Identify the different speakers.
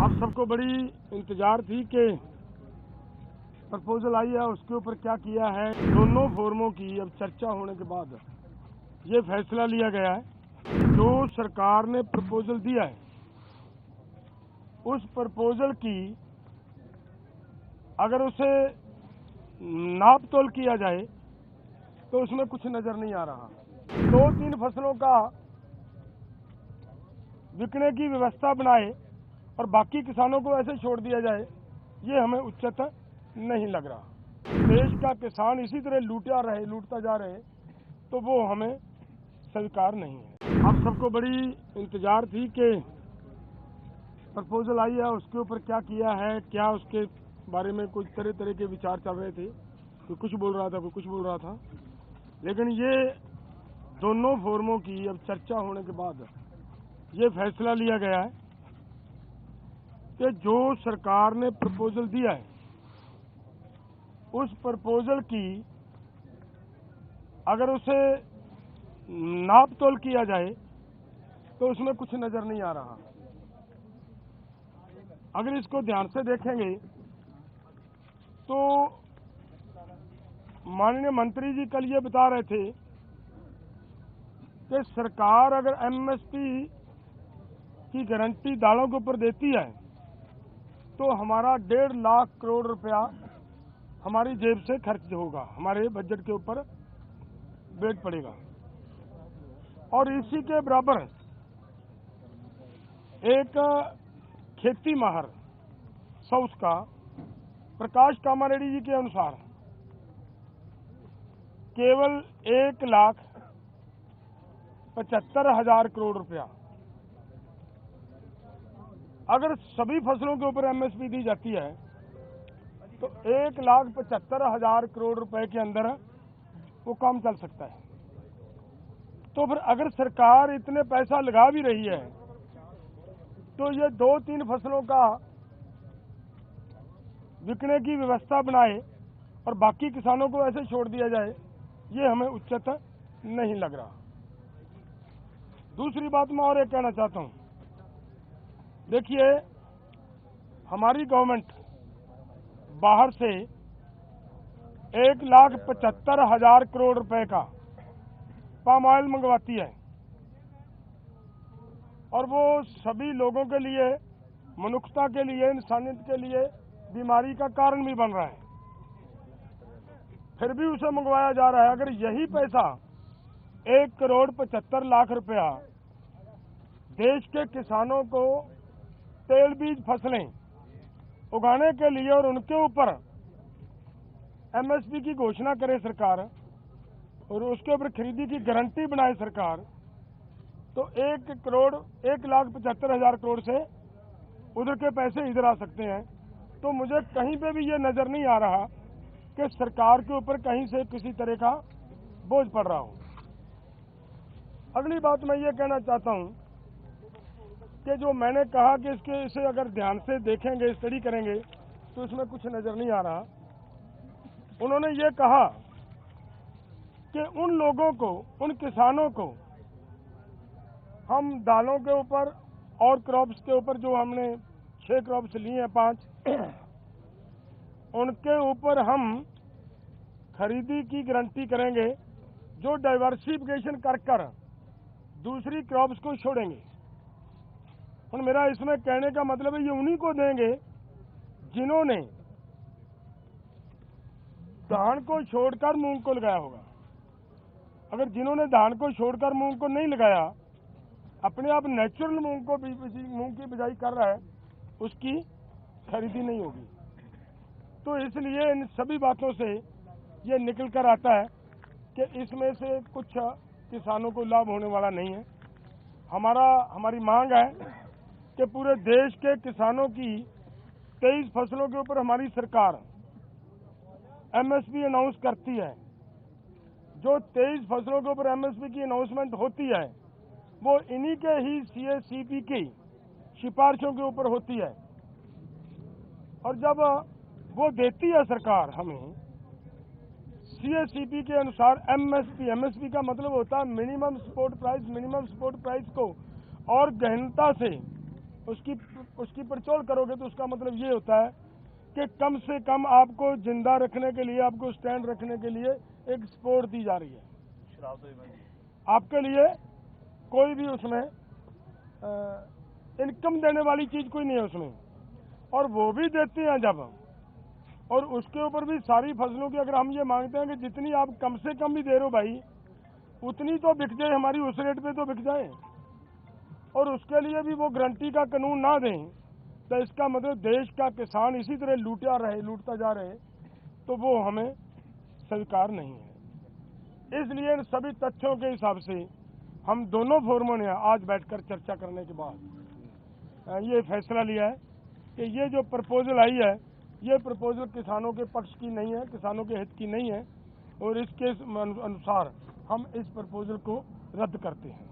Speaker 1: आप सबको बड़ी इंतजार थी कि प्रपोजल आई है उसके ऊपर क्या किया है। दोनों फोरमों की अब चर्चा होने के बाद ये फैसला लिया गया है जो सरकार ने प्रपोजल दिया है उस प्रपोजल की अगर उसे नाप तोल किया जाए तो उसमें कुछ नजर नहीं आ रहा। 2-3 फसलों का बिकने की व्यवस्था बनाए और बाकी किसानों को ऐसे छोड़ दिया जाए, ये हमें उचित नहीं लग रहा। देश का किसान इसी तरह लूटता जा रहे तो वो हमें स्वीकार नहीं है। आप सबको बड़ी इंतजार थी कि प्रपोजल आई है उसके ऊपर क्या किया है, क्या उसके बारे में कुछ तरह के विचार चल रहे थे। कोई कुछ बोल रहा था, कोई कुछ बोल रहा था, लेकिन ये दोनों फोरमों की अब चर्चा होने के बाद ये फैसला लिया गया है कि जो सरकार ने प्रपोजल दिया है उस प्रपोजल की अगर उसे नाप तोल किया जाए तो उसमें कुछ नजर नहीं आ रहा। अगर इसको ध्यान से देखेंगे तो माननीय मंत्री जी कल ये बता रहे थे कि सरकार अगर एमएसपी की गारंटी दालों के ऊपर देती है तो हमारा 1.5 लाख करोड़ रुपया हमारी जेब से खर्च होगा, हमारे बजट के ऊपर वेट पड़ेगा। और इसी के बराबर एक खेती माहर साउथ का प्रकाश कामारेड्डी जी के अनुसार केवल 1,75,000 करोड़ रुपया अगर सभी फसलों के ऊपर एमएसपी दी जाती है तो 1,75,000 करोड़ रुपए के अंदर वो काम चल सकता है। तो फिर अगर सरकार इतने पैसा लगा भी रही है तो ये 2-3 फसलों का बिकने की व्यवस्था बनाए और बाकी किसानों को ऐसे छोड़ दिया जाए, ये हमें उचित नहीं लग रहा। दूसरी बात मैं और एक कहना चाहता हूं, देखिए हमारी गवर्नमेंट बाहर से 1,75,000 करोड़ रुपए का पाम ऑयल मंगवाती है और वो सभी लोगों के लिए, मनुष्यता के लिए, इंसानियत के लिए बीमारी का कारण भी बन रहा है, फिर भी उसे मंगवाया जा रहा है। अगर यही पैसा 1,75,00,000 रुपया देश के किसानों को तेल बीज फसलें उगाने के लिए और उनके ऊपर एमएसपी की घोषणा करे सरकार और उसके ऊपर खरीदी की गारंटी बनाए सरकार, तो 1,75,000 करोड़ से उधर के पैसे इधर आ सकते हैं। तो मुझे कहीं पे भी ये नजर नहीं आ रहा कि सरकार के ऊपर कहीं से किसी तरह का बोझ पड़ रहा हो। अगली बात मैं ये कहना चाहता हूं कि जो मैंने कहा कि इसे अगर ध्यान से देखेंगे, स्टडी करेंगे तो इसमें कुछ नजर नहीं आ रहा। उन्होंने ये कहा कि उन लोगों को, उन किसानों को हम दालों के ऊपर और क्रॉप्स के ऊपर जो हमने 6 क्रॉप्स लिए हैं 5 उनके ऊपर हम खरीदी की गारंटी करेंगे जो डाइवर्सिफिकेशन कर दूसरी क्रॉप्स को छोड़ेंगे। और मेरा इसमें कहने का मतलब है ये उन्हीं को देंगे जिन्होंने धान को छोड़कर मूंग को लगाया होगा। अगर जिन्होंने धान को छोड़कर मूंग को नहीं लगाया, अपने आप नेचुरल मूंग की बिजाई कर रहा है, उसकी खरीदी नहीं होगी। तो इसलिए इन सभी बातों से ये निकल कर आता है कि इसमें से कुछ किसानों को लाभ होने वाला नहीं है। हमारी मांग है कि पूरे देश के किसानों की 23 फसलों के ऊपर हमारी सरकार एमएसपी अनाउंस करती है। जो 23 फसलों के ऊपर एमएसपी की अनाउंसमेंट होती है वो इन्हीं के ही सीएसीपी की सिफारिशों के ऊपर होती है। और जब वो देती है सरकार हमें सीएसीपी के अनुसार एमएसपी का मतलब होता है मिनिमम सपोर्ट प्राइस को और गहनता से उसकी पड़चोल करोगे तो उसका मतलब ये होता है कि कम से कम आपको जिंदा रखने के लिए, आपको स्टैंड रखने के लिए एक सपोर्ट दी जा रही है। आपके लिए कोई भी उसमें इनकम देने वाली चीज कोई नहीं है उसमें, और वो भी देते हैं जब, और उसके ऊपर भी सारी फसलों की अगर हम ये मांगते हैं कि जितनी आप कम से कम भी दे रहे हो भाई, उतनी तो बिक जाए हमारी, उस रेट पे तो बिक जाए, और उसके लिए भी वो गारंटी का कानून ना दें, तो इसका मतलब देश का किसान इसी तरह लूटता जा रहे, तो वो हमें स्वीकार नहीं है। इसलिए इन सभी तथ्यों के हिसाब से हम दोनों फोरमों ने आज बैठकर चर्चा करने के बाद ये फैसला लिया है कि ये जो प्रपोजल आई है, ये प्रपोजल किसानों के पक्ष की नहीं है, किसानों के हित की नहीं है, और इसके अनुसार हम इस प्रपोजल को रद्द करते हैं।